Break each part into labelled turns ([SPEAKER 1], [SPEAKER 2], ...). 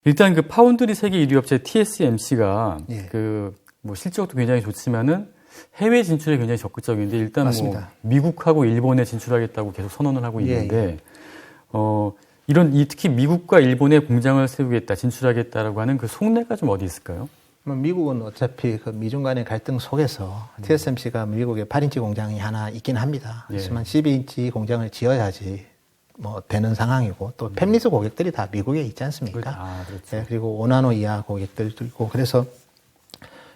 [SPEAKER 1] 일단 그 파운드리 세계 1위 업체 TSMC가
[SPEAKER 2] 예.
[SPEAKER 1] 그 뭐 실적도 굉장히 좋지만은 해외 진출에 굉장히 적극적인데 일단
[SPEAKER 2] 맞습니다.
[SPEAKER 1] 뭐 미국하고 일본에 진출하겠다고 계속 선언을 하고 있는데
[SPEAKER 2] 예.
[SPEAKER 1] 이런 특히 미국과 일본에 공장을 세우겠다, 진출하겠다라고 하는 그 속내가 좀 어디 있을까요?
[SPEAKER 2] 미국은 어차피 그 미중 간의 갈등 속에서 TSMC가 미국에 8인치 공장이 하나 있긴 합니다. 하지만 12인치 공장을 지어야지 뭐 되는 상황이고 또 팹리스 고객들이 다 미국에 있지 않습니까?
[SPEAKER 1] 그렇죠.
[SPEAKER 2] 네, 그리고 5나노 이하 고객들도 있고 그래서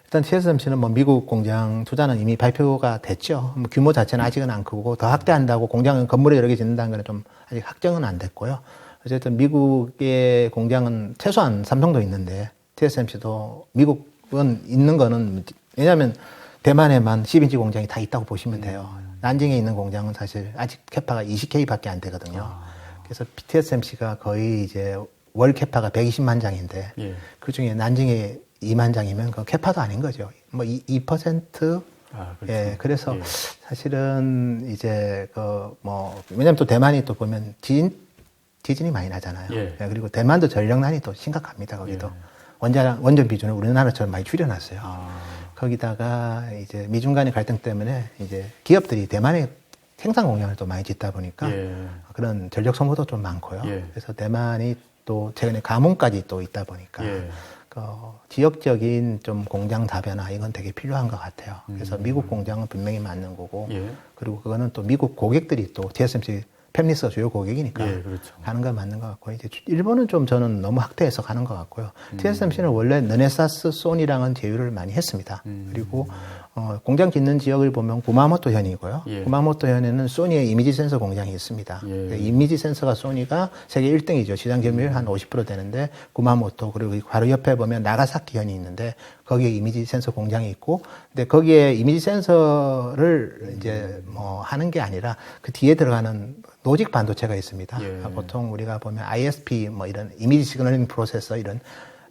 [SPEAKER 2] 일단 TSMC는 뭐 미국 공장 투자는 이미 발표가 됐죠. 뭐 규모 자체는 아직은 안 크고 더 확대한다고 공장은 건물을 여러 개 짓는다는 건 좀 아직 확정은 안 됐고요. 어쨌든 미국의 공장은 최소한 삼성도 있는데 TSMC도 미국은 있는 거는 왜냐하면 대만에만 10인치 공장이 다 있다고 보시면 돼요. 난징에 있는 공장은 사실 아직 캐파가 20K밖에 안 되거든요. 그래서 TSMC가 거의 이제 월 캐파가 120만 장인데 그 중에 난징에 2만 장이면 그 캐파도 아닌 거죠. 뭐 2%?
[SPEAKER 1] 그렇죠.
[SPEAKER 2] 예, 그래서 사실은 이제 왜냐면 또 대만이 또 보면 지진이 많이 나잖아요. 예, 그리고 대만도 전력난이 또 심각합니다. 거기도 원전 비중을 우리나라처럼 많이 줄여놨어요. 거기다가 이제 미중 간의 갈등 때문에 이제 기업들이 대만에 생산 공장을 또 많이 짓다 보니까 그런 전력 소모도 좀 많고요. 그래서 대만이 또 최근에 가뭄까지 또 있다 보니까 지역적인 좀 공장 다변화 이건 되게 필요한 것 같아요. 그래서 미국 공장은 분명히 맞는 거고 그리고 그거는 또 미국 고객들이 또 TSMC 팹리스가 주요 고객이니까
[SPEAKER 1] 그렇죠.
[SPEAKER 2] 가는 건 맞는 것 같고 이제 일본은 좀 저는 너무 확대해서 가는 것 같고요. TSMC는 원래 르네사스, 소니랑은 제휴를 많이 했습니다. 그리고 공장 짓는 지역을 보면 구마모토 현이고요. 구마모토 현에는 소니의 이미지 센서 공장이 있습니다. 이미지 센서가 소니가 세계 1등이죠. 시장 점유율 한 50% 되는데 구마모토 그리고 바로 옆에 보면 나가사키 현이 있는데 거기에 이미지 센서 공장이 있고 근데 거기에 이미지 센서를 이제 뭐 하는 게 아니라 그 뒤에 들어가는 로직 반도체가 있습니다. 보통 우리가 보면 ISP 뭐 이런 이미지 시그널링 프로세서 이런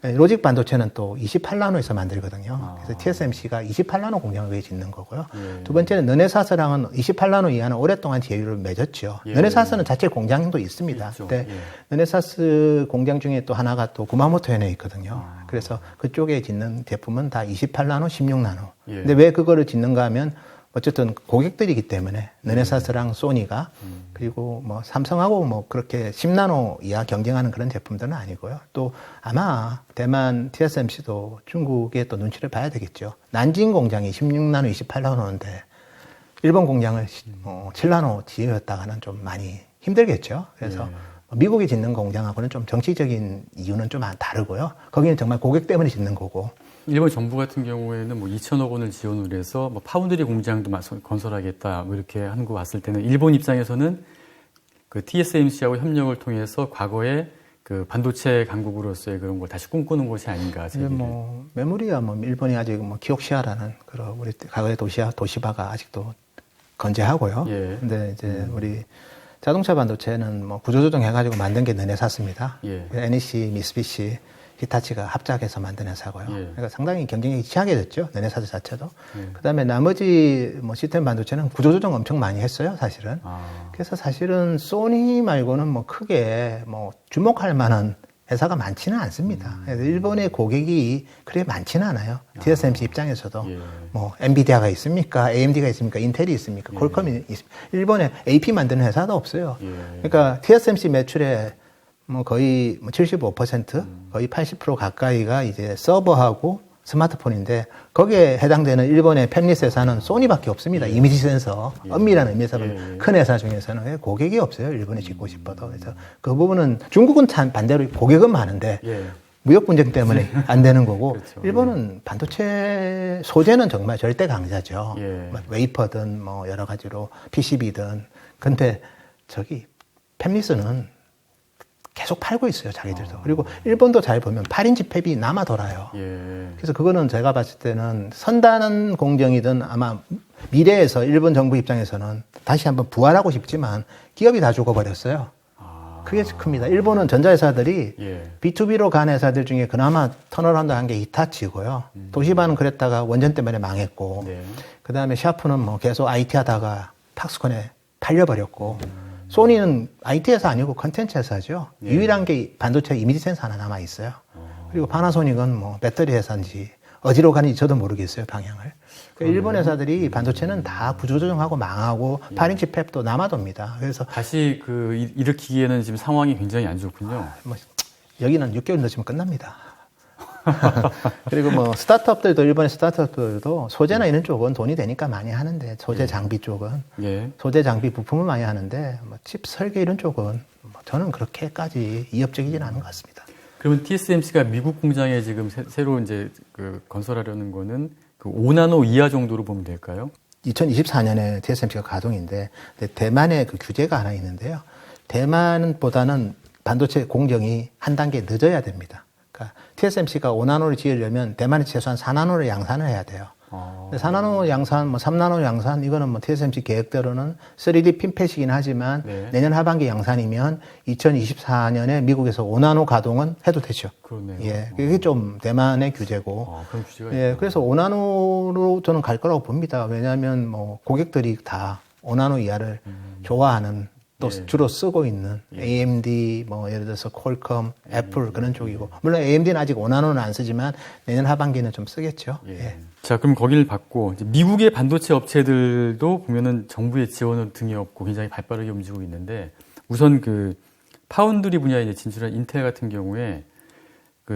[SPEAKER 2] 로직 반도체는 또 28나노에서 만들거든요. 그래서 TSMC가 28나노 공장을 왜 짓는 거고요. 두 번째는 르네사스랑은 28나노 이하는 오랫동안 제휴를 맺었죠. 르네사스는 자체 공장도 있습니다. 근데 르네사스 공장 중에 또 하나가 또 구마모토 현에 있거든요. 그래서 그쪽에 짓는 제품은 다 28나노, 16나노. 근데 왜 그거를 짓는가 하면 어쨌든 고객들이기 때문에 르네사스랑 소니가 그리고 뭐 삼성하고 뭐 그렇게 10나노 이하 경쟁하는 그런 제품들은 아니고요. 또 아마 대만 TSMC도 중국의 또 눈치를 봐야 되겠죠. 난징 공장이 16나노, 28나노인데 일본 공장을 7나노 지었다가는 좀 많이 힘들겠죠. 그래서 미국이 짓는 공장하고는 좀 정치적인 이유는 좀 다르고요. 거기는 정말 고객 때문에 짓는 거고.
[SPEAKER 1] 일본 정부 같은 경우에는 뭐 2천억 원을 지원을 해서 뭐 파운드리 공장도 건설하겠다 뭐 이렇게 하는 거 봤을 때는 일본 입장에서는 그 TSMC하고 협력을 통해서 과거에 그 반도체 강국으로서의 그런 걸 다시 꿈꾸는 것이 아닌가.
[SPEAKER 2] 뭐 메모리야 뭐 일본이 아직 뭐 키옥시아라는 그런 우리 과거의 도시바가 아직도 건재하고요. 근데 이제 우리 자동차 반도체는 뭐 구조조정 해가지고 만든 게 르네사스입니다. NEC, 미쓰비시, 히타치가 합작해서 만든 회사고요. 그러니까 상당히 경쟁력이 취약해졌죠. 르네사스 자체도. 그다음에 나머지 뭐 시스템 반도체는 구조조정 엄청 많이 했어요, 사실은. 그래서 사실은 소니 말고는 뭐 크게 뭐 주목할 만한 회사가 많지는 않습니다. 그래서 일본의 고객이 그렇게 많지는 않아요. TSMC 입장에서도 뭐 엔비디아가 있습니까? AMD가 있습니까? 인텔이 있습니까? 퀄컴이 있습니까? 일본에 AP 만드는 회사도 없어요. 그러니까 TSMC 매출에 뭐 거의 75%, 거의 80% 가까이가 이제 서버하고 스마트폰인데 거기에 해당되는 일본의 팹리스 회사는 소니밖에 없습니다. 이미지 센서, 엄밀한 의미에서 큰 회사 중에서는 고객이 없어요. 일본에 짓고 싶어도. 그래서 그 부분은 중국은 반대로 고객은 많은데 무역 분쟁 때문에 안 되는 거고 일본은 반도체 소재는 정말 절대 강자죠. 웨이퍼든 뭐 여러 가지로 PCB든. 근데 저기 팹리스는 계속 팔고 있어요, 자기들도. 그리고 일본도 잘 보면 8인치 팹이 남아 돌아요. 그래서 그거는 제가 봤을 때는 선단 공정이든 아마 미래에서 일본 정부 입장에서는 다시 한번 부활하고 싶지만 기업이 다 죽어버렸어요. 그게 큽니다. 일본은 전자회사들이 B2B로 간 회사들 중에 그나마 턴어라운드 한 게 히타치고요. 도시바는 그랬다가 원전 때문에 망했고, 그 다음에 샤프는 뭐 계속 IT 하다가 팍스콘에 팔려버렸고, 소니는 IT 회사 아니고 컨텐츠 회사죠. 유일한 게 반도체 이미지 센서 하나 남아 있어요. 그리고 파나소닉은 뭐 배터리 회사인지 어디로 가는지 저도 모르겠어요, 방향을. 그러니까 일본 회사들이 반도체는 다 구조조정하고 망하고 8인치 팹도 남아돕니다. 그래서
[SPEAKER 1] 다시 일으키기에는 지금 상황이 굉장히 안 좋군요.
[SPEAKER 2] 뭐 여기는 6개월 늦으면 끝납니다. 그리고 뭐 스타트업들도 일본의 스타트업들도 소재나 이런 쪽은 돈이 되니까 많이 하는데 소재 장비 쪽은 소재 장비 부품을 많이 하는데 뭐 칩 설계 이런 쪽은 뭐 저는 그렇게까지 이협적이지는 않은 것 같습니다.
[SPEAKER 1] 그러면 TSMC가 미국 공장에 지금 새로 이제 건설하려는 거는 5나노 이하 정도로 보면 될까요?
[SPEAKER 2] 2024년에 TSMC가 가동인데 대만에 그 규제가 하나 있는데요. 대만보다는 반도체 공정이 한 단계 늦어야 됩니다. 그러니까 TSMC가 5나노를 지으려면 대만이 최소한 4나노를 양산을 해야 돼요. 4나노 양산, 뭐 3나노 양산, 이거는 뭐 TSMC 계획대로는 3D 핀펫이긴 하지만 내년 하반기 양산이면 2024년에 미국에서 5나노 가동은 해도 되죠.
[SPEAKER 1] 그렇네요.
[SPEAKER 2] 예, 그게 좀 대만의 규제고.
[SPEAKER 1] 그런 규제가
[SPEAKER 2] 예, 그래서 5나노로 저는 갈 거라고 봅니다. 왜냐하면 뭐 고객들이 다 5나노 이하를 좋아하는 또 주로 쓰고 있는 AMD, 뭐 예를 들어서 퀄컴, 애플 그런 쪽이고 물론 AMD는 아직 5나노는 안 쓰지만 내년 하반기는 좀 쓰겠죠. 예.
[SPEAKER 1] 자, 그럼 거기를 받고 이제 미국의 반도체 업체들도 보면은 정부의 지원 등이 없고 굉장히 발빠르게 움직이고 있는데 우선 파운드리 분야에 이제 진출한 인텔 같은 경우에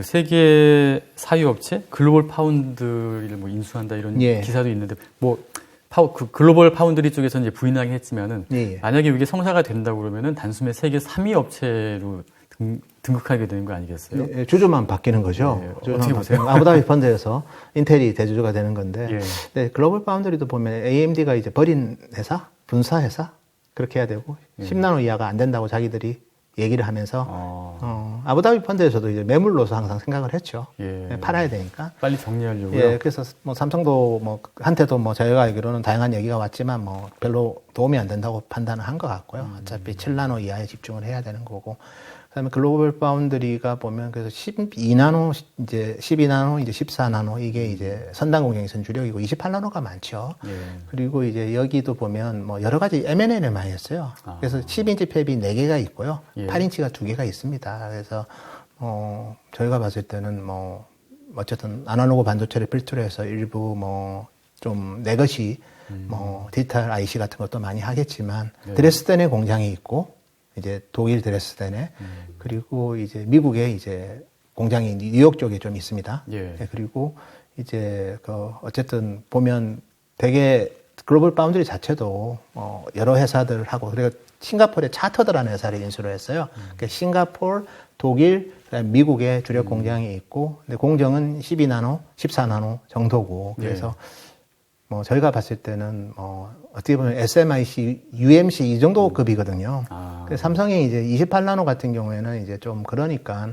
[SPEAKER 1] 세계 사유 업체 글로벌 파운드리를 뭐 인수한다 이런 기사도 있는데 글로벌 파운드리 쪽에서는 이제 부인하긴 했지만은 만약에 이게 성사가 된다고 그러면은 단숨에 세계 3위 업체로 등극하게 되는 거 아니겠어요?
[SPEAKER 2] 네, 주주만 바뀌는 거죠.
[SPEAKER 1] 어떻게 보세요?
[SPEAKER 2] 아부다비 펀드에서 인텔이 대주주가 되는 건데, 네, 글로벌 파운드리도 보면 AMD가 이제 버린 회사, 분사 회사 그렇게 해야 되고 10나노 이하가 안 된다고 자기들이 얘기를 하면서 아부다비 펀드에서도 이제 매물로서 항상 생각을 했죠. 팔아야 되니까
[SPEAKER 1] 빨리 정리하려고요.
[SPEAKER 2] 예, 그래서 뭐 삼성도 뭐 한테도 뭐 저희가 알기로는 다양한 얘기가 왔지만 뭐 별로 도움이 안 된다고 판단을 한 것 같고요. 어차피 7나노 이하에 집중을 해야 되는 거고. 그다음에 글로벌 파운드리가 보면 그래서 12나노 이제 12나노 이제 14나노 이게 이제 선단 공정에서는 주력이고 28나노가 많죠. 그리고 이제 여기도 보면 뭐 여러 가지 M&A를 많이 했어요. 그래서 10인치 팹이 4개가 있고요. 8인치가 2개가 있습니다. 그래서 저희가 봤을 때는 뭐 어쨌든 아날로그 반도체를 필두로 해서 일부 뭐 좀 내 것이 뭐 디지털 IC 같은 것도 많이 하겠지만 드레스덴에 공장이 있고 이제 독일 드레스덴에 그리고 이제 미국에 이제 공장이 뉴욕 쪽에 좀 있습니다. 그리고 이제 어쨌든 보면 되게 글로벌 파운드리 자체도 여러 회사들하고 그리고 싱가포르의 차터드라는 회사를 인수를 했어요. 그러니까 싱가포르, 독일, 그다음에 미국에 주력 공장이 있고 근데 공정은 12나노, 14나노 정도고 그래서 뭐 저희가 봤을 때는 어떻게 보면 SMIC, UMC 이 정도 급이거든요. 삼성이 이제 28나노 같은 경우에는 이제 좀 그러니까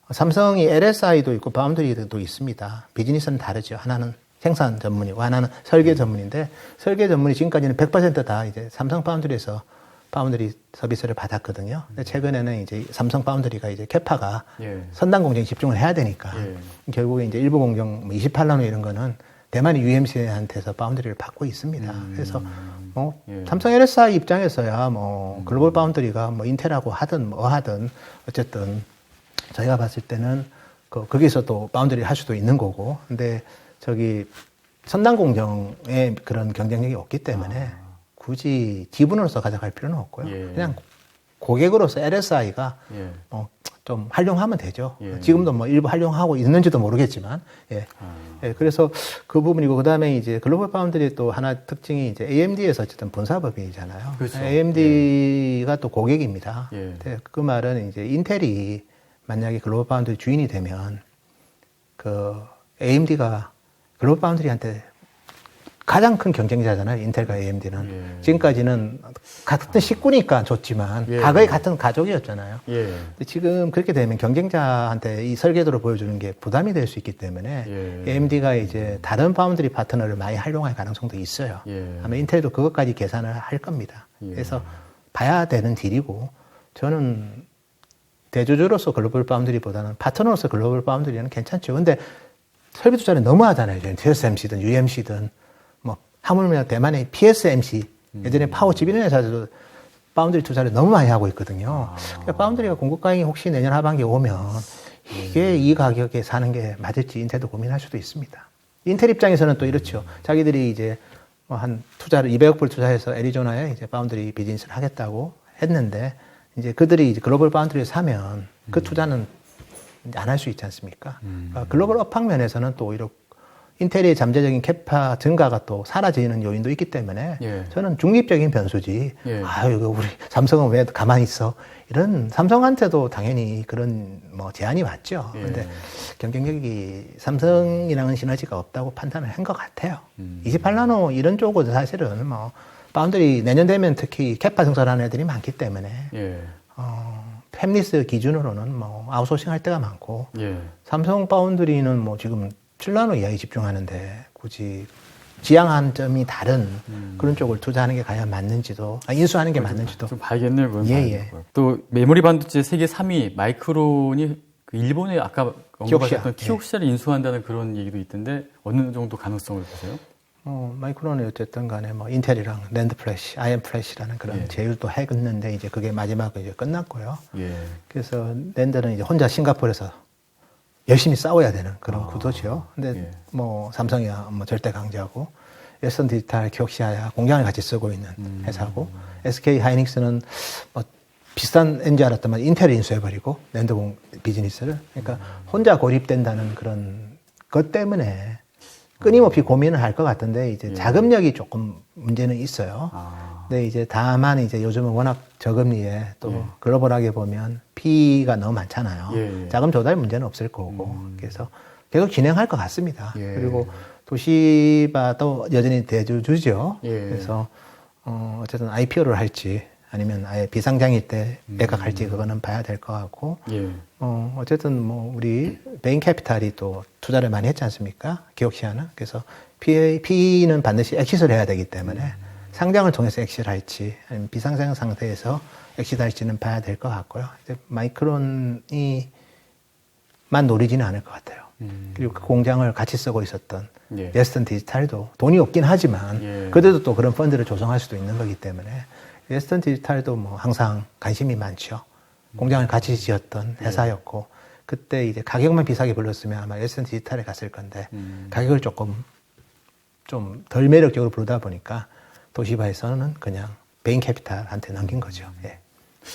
[SPEAKER 2] 삼성이 LSI도 있고 파운드리도 있습니다. 비즈니스는 다르죠. 하나는 생산 전문이고 하나는 설계 전문인데 설계 전문이 지금까지는 100% 이제 삼성 파운드리에서 파운드리 서비스를 받았거든요. 근데 최근에는 이제 삼성 파운드리가 이제 캐파가 선단 공정에 집중을 해야 되니까 결국에 이제 일부 공정 28나노 이런 거는 대만이 UMC한테서 파운드리를 받고 있습니다. 그래서 삼성 LSI 입장에서야 뭐 글로벌 파운드리가 뭐 인텔하고 하든 뭐 하든 어쨌든 저희가 봤을 때는 거기서 또 파운드리를 할 수도 있는 거고 근데 선단 공정에 그런 경쟁력이 없기 때문에 굳이 지분으로서 가져갈 필요는 없고요. 그냥 고객으로서 LSI가 좀 활용하면 되죠. 지금도 뭐 일부 활용하고 있는지도 모르겠지만, 그래서 그 부분이고, 그 다음에 이제 글로벌 파운드리 또 하나 특징이 이제 AMD에서 어쨌든 본사법인이잖아요. 그렇죠. AMD가 또 고객입니다. 그 말은 이제 인텔이 만약에 글로벌 파운드리 주인이 되면 AMD가 글로벌 파운드리한테 가장 큰 경쟁자잖아요. 인텔과 AMD는. 지금까지는 같은 식구니까 좋지만 과거에 같은 가족이었잖아요. 근데 지금 그렇게 되면 경쟁자한테 이 설계도를 보여주는 게 부담이 될 수 있기 때문에 AMD가 이제 다른 파운드리 파트너를 많이 활용할 가능성도 있어요. 아마 인텔도 그것까지 계산을 할 겁니다. 그래서 봐야 되는 딜이고 저는 대주주로서 글로벌 파운드리보다는 파트너로서 글로벌 파운드리는 괜찮죠. 근데 설비 투자를 너무 하잖아요. TSMC든 UMC든 하물며 대만의 PSMC, 예전에 파워칩 이런 회사들도 파운드리 투자를 너무 많이 하고 있거든요. 그러니까 파운드리가 공급 가격이 혹시 내년 하반기에 오면 이게 이 가격에 사는 게 맞을지 인텔도 고민할 수도 있습니다. 인텔 입장에서는 또 이렇죠. 자기들이 이제 뭐 한 투자를 200억 불 투자해서 애리조나에 이제 파운드리 비즈니스를 하겠다고 했는데 이제 그들이 이제 글로벌 파운드리를 사면 그 투자는 안 할 수 있지 않습니까? 그러니까 글로벌 업황 면에서는 또 오히려 인텔의 잠재적인 캐파 증가가 또 사라지는 요인도 있기 때문에
[SPEAKER 1] 예.
[SPEAKER 2] 저는 중립적인 변수지.
[SPEAKER 1] 예.
[SPEAKER 2] 아유, 우리 삼성은 왜 가만히 있어? 이런 삼성한테도 당연히 그런 뭐 제안이 왔죠. 그런데 경쟁력이 삼성이랑은 시너지가 없다고 판단을 한 것 같아요. 28나노 이런 쪽은 사실은 뭐 파운드리 내년 되면 특히 캐파 증설하는 애들이 많기 때문에
[SPEAKER 1] 예.
[SPEAKER 2] 팹리스 기준으로는 뭐 아웃소싱 할 때가 많고
[SPEAKER 1] 예.
[SPEAKER 2] 삼성 파운드리는 뭐 지금 7나노 이하에 집중하는데 굳이 지향한 점이 다른 그런 쪽을 투자하는 게 과연 맞는지도 인수하는 게 맞는지도
[SPEAKER 1] 좀 봐야겠네요. 그건
[SPEAKER 2] 예.
[SPEAKER 1] 또 메모리 반도체 세계 3위 마이크론이 그 일본에 아까 언급하셨던 키옥시아를 인수한다는 그런 얘기도 있던데 어느 정도 가능성을 보세요?
[SPEAKER 2] 마이크론이 어쨌든 간에 뭐 인텔이랑 랜드 플래시, 아이엠 플래시라는 그런 제휴도 했는데 이제 그게 마지막으로 이제 끝났고요.
[SPEAKER 1] 예.
[SPEAKER 2] 그래서 랜드는 이제 혼자 싱가포르에서 열심히 싸워야 되는 그런 구도죠. 근데 뭐 삼성이야 뭐 절대 강자고 웨스턴 디지털, 키옥시아야 공장을 같이 쓰고 있는 회사고 SK 하이닉스는 뭐 비싼 엔지 알았더만 인텔을 인수해버리고 랜드 비즈니스를 그러니까 혼자 고립된다는 그런 것 때문에 끊임없이 고민을 할 것 같은데 이제 자금력이 조금 문제는 있어요. 근데 이제 다만 이제 요즘은 워낙 저금리에 또 글로벌하게 보면 P가 너무 많잖아요. 자금 조달 문제는 없을 거고 그래서 계속 진행할 것 같습니다. 그리고 도시바도 여전히 대주주죠. 그래서 어쨌든 IPO를 할지 아니면 아예 비상장일 때 매각할지 그거는 봐야 될 것 같고 어쨌든 뭐 우리 베인 캐피탈이 또 투자를 많이 했지 않습니까? 기억시하는 그래서 PE는 반드시 엑시트를 해야 되기 때문에 상장을 통해서 엑시트를 할지 아니면 비상장 상태에서 엑시트 할지는 봐야 될 것 같고요. 이제 마이크론이 만 노리지는 않을 것 같아요. 그리고 그 공장을 같이 쓰고 있었던 웨스턴 디지털도 돈이 없긴 하지만 그래도 또 그런 펀드를 조성할 수도 있는 거기 때문에 웨스턴 디지털도 뭐 항상 관심이 많죠. 공장을 같이 지었던 회사였고 그때 이제 가격만 비싸게 불렀으면 아마 웨스턴 디지털에 갔을 건데 가격을 조금 좀 덜 매력적으로 부르다 보니까 도시바에서는 그냥 베인 캐피탈한테 넘긴 거죠. 예.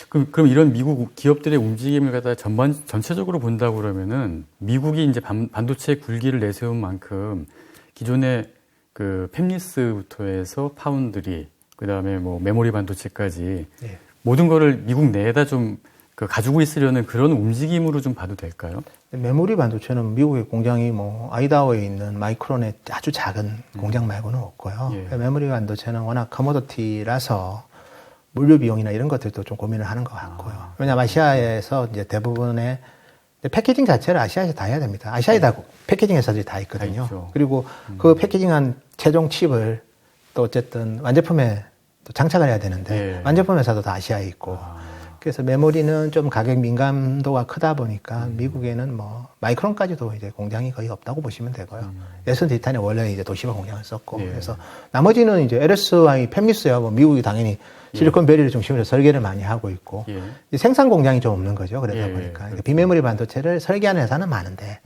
[SPEAKER 1] 그럼 이런 미국 기업들의 움직임을 갖다가 전체적으로 본다고 그러면은 미국이 이제 반도체 굴기를 내세운 만큼 기존의 그 팹리스부터 해서 파운드리 그다음에 뭐 메모리 반도체까지 모든 거를 미국 내에다 좀 가지고 있으려는 그런 움직임으로 좀 봐도 될까요?
[SPEAKER 2] 메모리 반도체는 미국의 공장이 뭐 아이다호에 있는 마이크론의 아주 작은 공장 말고는 없고요. 메모리 반도체는 워낙 커머더티라서 물류 비용이나 이런 것들도 좀 고민을 하는 것 같고요. 왜냐하면 아시아에서 이제 대부분의 패키징 자체를 아시아에서 다 해야 됩니다. 아시아에 다 패키징 회사들이 다 있거든요. 그리고 그 패키징한 최종 칩을 또 어쨌든 완제품에 또 장착을 해야 되는데 완제품 회사도 다 아시아에 있고 그래서 메모리는 좀 가격 민감도가 크다 보니까 미국에는 뭐 마이크론까지도 이제 공장이 거의 없다고 보시면 되고요. 웨스턴 디지털에 원래 이제 도시바 공장을 썼고 그래서 나머지는 이제 LSI, 팹리스야 뭐 미국이 당연히 실리콘밸리를 중심으로 설계를 많이 하고 있고 생산 공장이 좀 없는 거죠. 그러다 보니까 그러니까 비메모리 반도체를 설계하는 회사는 많은데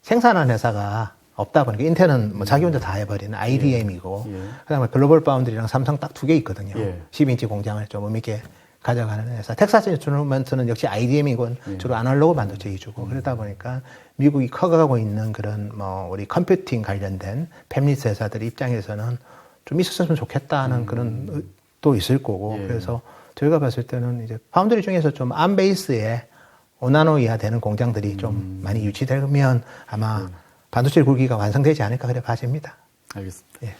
[SPEAKER 2] 생산하는 회사가 없다 보니까 인텔은 뭐 자기 혼자 다 해버리는 IDM이고 그다음에 글로벌 파운드리랑 삼성 딱 두 개 있거든요. 10인치 공장을 좀 의미있게 가져가는 회사. 텍사스 인스트루먼트는 역시 IDM이고 주로 아날로그 반도체 위주고 그러다 보니까 미국이 커가고 있는 그런 뭐 우리 컴퓨팅 관련된 팹리스 회사들 입장에서는 좀 있었으면 좋겠다는 그런 또 있을 거고 그래서 저희가 봤을 때는 이제 파운드리 중에서 좀 암 베이스에 5나노 이하 되는 공장들이 좀 많이 유치되면 아마 반도체 굴기가 완성되지 않을까 그래 봐집니다.
[SPEAKER 1] 알겠습니다.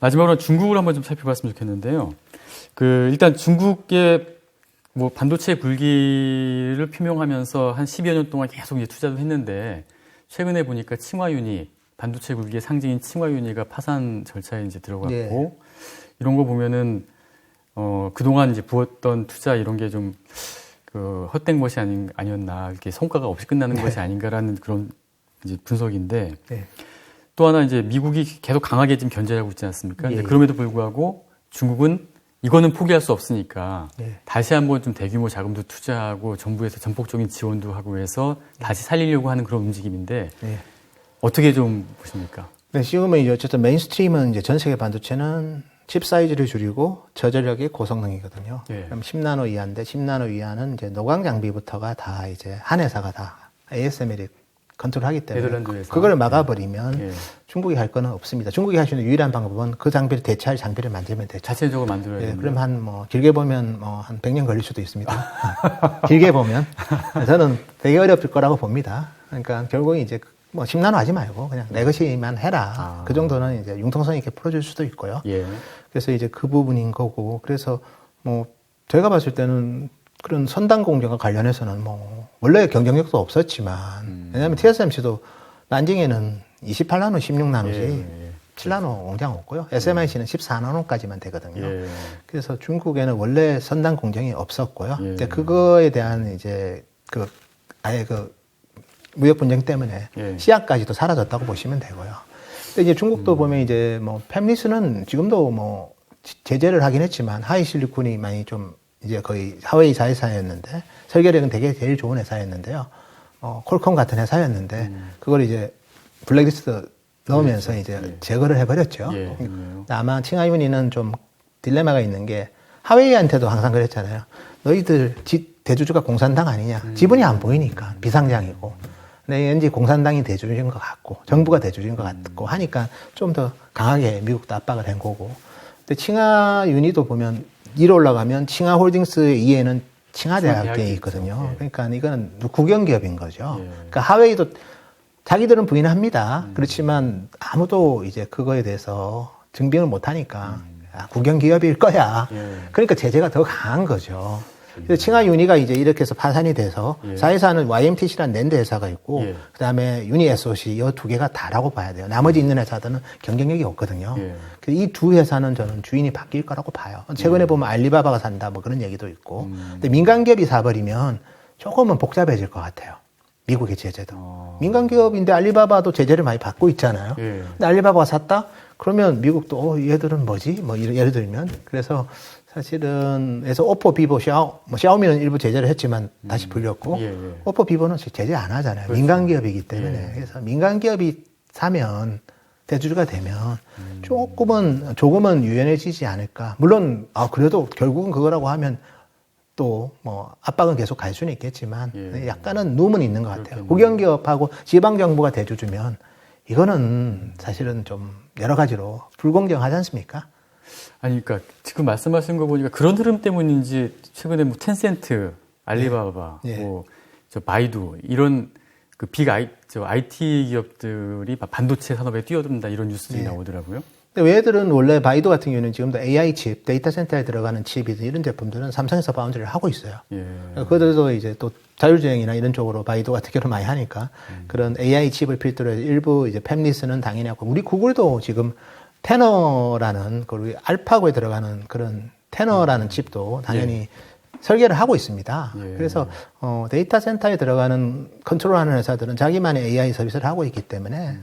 [SPEAKER 1] 마지막으로 중국을 한번 좀 살펴봤으면 좋겠는데요. 일단 중국의 뭐 반도체 굴기를 표명하면서 한 10여 년 동안 계속 이제 투자도 했는데 최근에 보니까 칭화윤이 반도체 굴기의 상징인 칭화윤이가 파산 절차에 이제 들어갔고 이런 거 보면은 그동안 이제 부었던 투자 이런 게 좀 헛된 것이 아니었나 이렇게 성과가 없이 끝나는 것이 아닌가라는 그런 이제 분석인데 또 하나 이제 미국이 계속 강하게 지금 견제하고 있지 않습니까? 근데 그럼에도 불구하고 중국은 이거는 포기할 수 없으니까
[SPEAKER 2] 예.
[SPEAKER 1] 다시 한번 좀 대규모 자금도 투자하고 정부에서 전폭적인 지원도 하고 해서 다시 살리려고 하는 그런 움직임인데
[SPEAKER 2] 예.
[SPEAKER 1] 어떻게 좀 보십니까?
[SPEAKER 2] 네, 지금은 이제 어쨌든 메인스트림은 이제 전 세계 반도체는 칩 사이즈를 줄이고 저전력이 고성능이거든요.
[SPEAKER 1] 예.
[SPEAKER 2] 그럼 10나노 이하인데 10나노 이하는 이제 노광 장비부터가 다 이제 한 회사가 다 ASML이 컨트롤하기 때문에
[SPEAKER 1] 네덜란드에서.
[SPEAKER 2] 그걸 막아버리면
[SPEAKER 1] 예.
[SPEAKER 2] 중국이 할 거는 없습니다. 중국이 할 수 있는 유일한 방법은 그 장비를 대체할 장비를 만들면 되죠.
[SPEAKER 1] 자체적으로 만들어야
[SPEAKER 2] 예,
[SPEAKER 1] 되는.
[SPEAKER 2] 그럼 길게 보면 한 100년 걸릴 수도 있습니다. 길게 보면. 저는 되게 어렵을 거라고 봅니다. 그러니까 결국 이제 10나노 하지 말고 그냥 내 것이만 해라. 그 정도는 이제 융통성 있게 풀어줄 수도 있고요.
[SPEAKER 1] 예.
[SPEAKER 2] 그래서 이제 그 부분인 거고. 그래서 제가 봤을 때는 그런 선단 공정과 관련해서는 원래 경쟁력도 없었지만, 왜냐하면 TSMC도 난징에는 28나노, 16나노지,
[SPEAKER 1] 예.
[SPEAKER 2] 7나노 공장 없고요. SMIC는 14나노까지만 되거든요.
[SPEAKER 1] 예.
[SPEAKER 2] 그래서 중국에는 원래 선단 공정이 없었고요.
[SPEAKER 1] 예.
[SPEAKER 2] 근데 그거에 대한 이제 아예 무역 분쟁 때문에
[SPEAKER 1] 예.
[SPEAKER 2] 씨앗까지도 사라졌다고 보시면 되고요. 근데 이제 중국도 보면 이제 팹리스는 지금도 제재를 하긴 했지만 하이실리콘이 많이 좀 이제 거의 하웨이 자회사였는데 설계력은 되게 제일 좋은 회사였는데요. 콜컴 같은 회사였는데 그걸 이제 블랙리스트 넣으면서 이제 제거를 해버렸죠.
[SPEAKER 1] 예.
[SPEAKER 2] 아마 칭하윤이는 좀 딜레마가 있는 게 하웨이한테도 항상 그랬잖아요. 너희들 대주주가 공산당 아니냐. 지분이 안 보이니까 비상장이고. 근데 왠지 공산당이 대주주인 것 같고 정부가 대주주인 것 같고 하니까 좀 더 강하게 미국도 압박을 한 거고. 근데 칭하윤이도 보면 위로 올라가면 칭하홀딩스의 이해는 칭하대학교에 있거든요.
[SPEAKER 1] 예.
[SPEAKER 2] 그러니까 이거는 국영기업인 거죠.
[SPEAKER 1] 예.
[SPEAKER 2] 그러니까 하웨이도 자기들은 부인합니다. 그렇지만 아무도 이제 그거에 대해서 증빙을 못 하니까 국영기업일 거야.
[SPEAKER 1] 예.
[SPEAKER 2] 그러니까 제재가 더 강한 거죠. 그래서 칭하윤이가 이제 이렇게 해서 파산이 돼서
[SPEAKER 1] 예.
[SPEAKER 2] 사회사는 YMTC라는 랜드 회사가 있고
[SPEAKER 1] 예.
[SPEAKER 2] 그다음에 유니SOC 이 두 개가 다라고 봐야 돼요. 나머지 있는 회사들은 경쟁력이 없거든요.
[SPEAKER 1] 예.
[SPEAKER 2] 이 두 회사는 저는 주인이 바뀔 거라고 봐요. 최근에 보면 알리바바가 산다 뭐 그런 얘기도 있고. 근데 민간기업이 사버리면 조금은 복잡해질 것 같아요. 미국의 제재도. 민간기업인데 알리바바도 제재를 많이 받고 있잖아요.
[SPEAKER 1] 예.
[SPEAKER 2] 근데 알리바바가 샀다? 그러면 미국도 얘들은 뭐지? 예를 들면 그래서 사실은 그래서 오포, 비보, 샤오미는 일부 제재를 했지만 다시 풀렸고
[SPEAKER 1] 예.
[SPEAKER 2] 오포, 비보는 제재 안 하잖아요.
[SPEAKER 1] 그렇죠.
[SPEAKER 2] 민간기업이기 때문에.
[SPEAKER 1] 예.
[SPEAKER 2] 그래서 민간기업이 사면 대주주가 되면 조금은 유연해지지 않을까. 물론 그래도 결국은 그거라고 하면 또 압박은 계속 갈 수는 있겠지만
[SPEAKER 1] 예.
[SPEAKER 2] 약간은 룸은 있는 것 같아요.
[SPEAKER 1] 그렇겠네요.
[SPEAKER 2] 국영기업하고 지방정부가 대주주면 이거는 사실은 좀 여러 가지로 불공정하지 않습니까?
[SPEAKER 1] 아니, 그러니까 지금 말씀하신 거 보니까 그런 흐름 때문인지 최근에 텐센트, 알리바바,
[SPEAKER 2] 예.
[SPEAKER 1] 저 바이두 이런 IT 기업들이 반도체 산업에 뛰어든다 이런 뉴스들이
[SPEAKER 2] 예.
[SPEAKER 1] 나오더라고요.
[SPEAKER 2] 근데 얘들은 원래 바이두 같은 경우는 지금도 AI 칩, 데이터 센터에 들어가는 칩이든 이런 제품들은 삼성에서 바운드리를 하고 있어요.
[SPEAKER 1] 예.
[SPEAKER 2] 그들도 이제 또 자율주행이나 이런 쪽으로 바이두 같은 경우는 많이 하니까 그런 AI 칩을 필두로 해서 일부 이제 팹리스는 당연히 하고 우리 구글도 지금 테너라는 우리 알파고에 들어가는 그런 테너라는 칩도 당연히 설계를 하고 있습니다.
[SPEAKER 1] 예.
[SPEAKER 2] 그래서 데이터 센터에 들어가는 컨트롤하는 회사들은 자기만의 AI 서비스를 하고 있기 때문에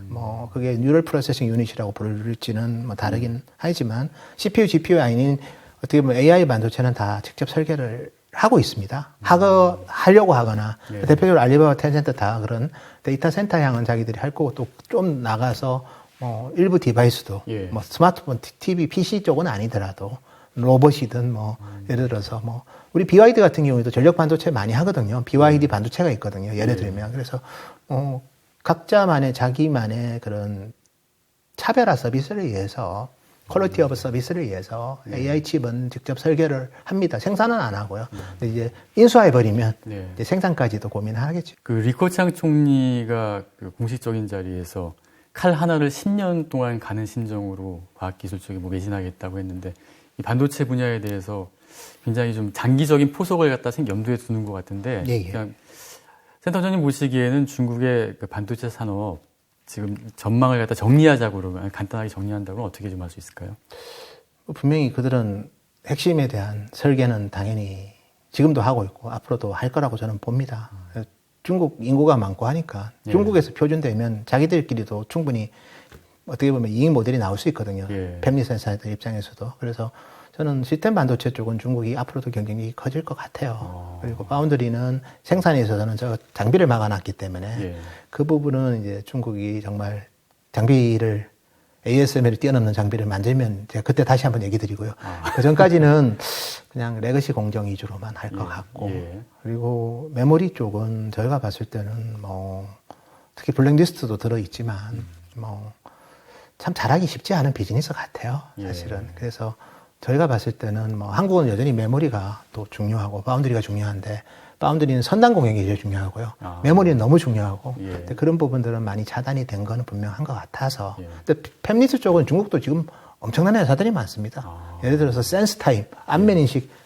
[SPEAKER 2] 그게 뉴럴 프로세싱 유닛이라고 부를지는 다르긴 하지만 CPU, GPU 아닌 어떻게 보면 AI 반도체는 다 직접 설계를 하고 있습니다. 하려고 하거나
[SPEAKER 1] 예.
[SPEAKER 2] 대표적으로 알리바바, 텐센트 다 그런 데이터 센터 향은 자기들이 할 거고 또 좀 나가서 일부 디바이스도
[SPEAKER 1] 예.
[SPEAKER 2] 스마트폰, TV, PC 쪽은 아니더라도 로봇이든 예를 들어서 우리 BYD 같은 경우에도 전력 반도체 많이 하거든요. BYD 반도체가 있거든요. 예를 들면 그래서 각자만의 자기만의 그런 차별화 서비스를 위해서 퀄리티 오브 서비스를 위해서 AI 칩은 직접 설계를 합니다. 생산은 안 하고요. 근데 이제 인수해버리면 이제 생산까지도 고민하겠죠.
[SPEAKER 1] 리커창 총리가 공식적인 자리에서 칼 하나를 10년 동안 가는 심정으로 과학기술적에 매진하겠다고 했는데 이 반도체 분야에 대해서 굉장히 좀 장기적인 포석을 갖다 염두에 두는 것 같은데 그냥 센터장님 보시기에는 중국의 반도체 산업 지금 전망을 갖다 정리하자고 그러면 간단하게 정리한다고 어떻게 좀 할 수 있을까요?
[SPEAKER 2] 분명히 그들은 핵심에 대한 설계는 당연히 지금도 하고 있고 앞으로도 할 거라고 저는 봅니다. 중국 인구가 많고 하니까 중국에서 표준되면 자기들끼리도 충분히 어떻게 보면 이익 모델이 나올 수 있거든요. 팹리스 회사들 입장에서도. 그래서 저는 시스템 반도체 쪽은 중국이 앞으로도 경쟁력이 커질 것 같아요. 그리고 파운드리는 생산에 있어서는 저 장비를 막아놨기 때문에 그 부분은 이제 중국이 정말 장비를 ASML을 뛰어넘는 장비를 만들면 제가 그때 다시 한번 얘기 드리고요. 그 전까지는 그냥 레거시 공정 위주로만 할 것 같고 그리고 메모리 쪽은 저희가 봤을 때는 뭐 특히 블랙리스트도 들어있지만 뭐 참 잘하기 쉽지 않은 비즈니스 같아요. 사실은. 그래서 저희가 봤을 때는 뭐 한국은 여전히 메모리가 또 중요하고 파운드리가 중요한데 파운드리는 선단 공정이 제일 중요하고요. 메모리는 너무 중요하고 근데 그런 부분들은 많이 차단이 된 거는 분명한 것 같아서 근데 팹리스 쪽은 중국도 지금 엄청난 회사들이 많습니다. 예를 들어서 센스타임, 안면인식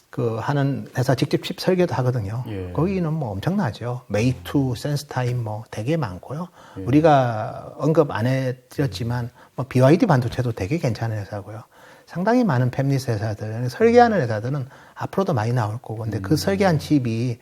[SPEAKER 2] 그 하는 회사 직접 칩 설계도 하거든요. 거기는 뭐 엄청나죠. 메이투, 센스타임 뭐 되게 많고요. 우리가 언급 안 해드렸지만 뭐 BYD 반도체도 되게 괜찮은 회사고요. 상당히 많은 팹리스 회사들, 설계하는 회사들은 앞으로도 많이 나올 거고, 근데 그 설계한 칩이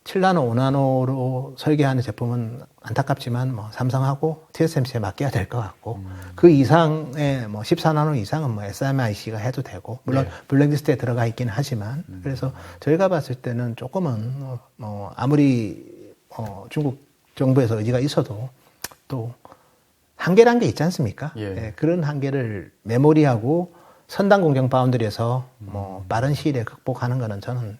[SPEAKER 2] 7나노, 5나노로 설계하는 제품은 안타깝지만 뭐 삼성하고 TSMC에 맡겨야 될 것 같고, 그 이상의 뭐 14나노 이상은 뭐 SMIC가 해도 되고, 물론 블랙리스트에 들어가 있긴 하지만, 그래서 저희가 봤을 때는 조금은 뭐 아무리 중국 정부에서 의지가 있어도 또 한계란 게 있지 않습니까? 그런 한계를 메모리하고 선단 공정 파운드리에서 뭐 빠른 시일에 극복하는 거는 저는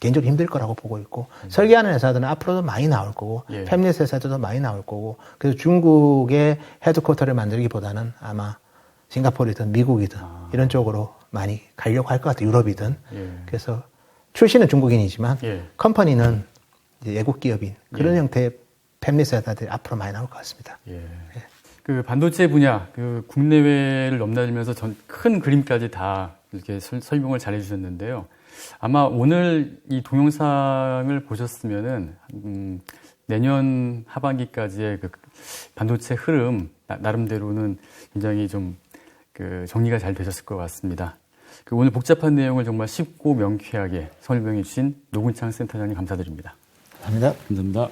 [SPEAKER 2] 개인적으로 힘들 거라고 보고 있고 설계하는 회사들은 앞으로도 많이 나올 거고 팹리스 회사들도 많이 나올 거고 그래서 중국의 헤드쿼터를 만들기보다는 아마 싱가포르든 미국이든 이런 쪽으로 많이 가려고 할 것 같아요. 유럽이든. 그래서 출신은 중국인이지만 컴퍼니는 이제 외국 기업인 그런 형태의 팹리스 회사들이 앞으로 많이 나올 것 같습니다.
[SPEAKER 1] 그 반도체 분야, 그 국내외를 넘나들면서 큰 그림까지 다 이렇게 설명을 잘 해주셨는데요. 아마 오늘 이 동영상을 보셨으면은, 내년 하반기까지의 그 반도체 흐름, 나름대로는 굉장히 좀 그 정리가 잘 되셨을 것 같습니다. 그 오늘 복잡한 내용을 정말 쉽고 명쾌하게 설명해 주신 노근창 센터장님 감사드립니다.
[SPEAKER 2] 감사합니다.
[SPEAKER 3] 감사합니다.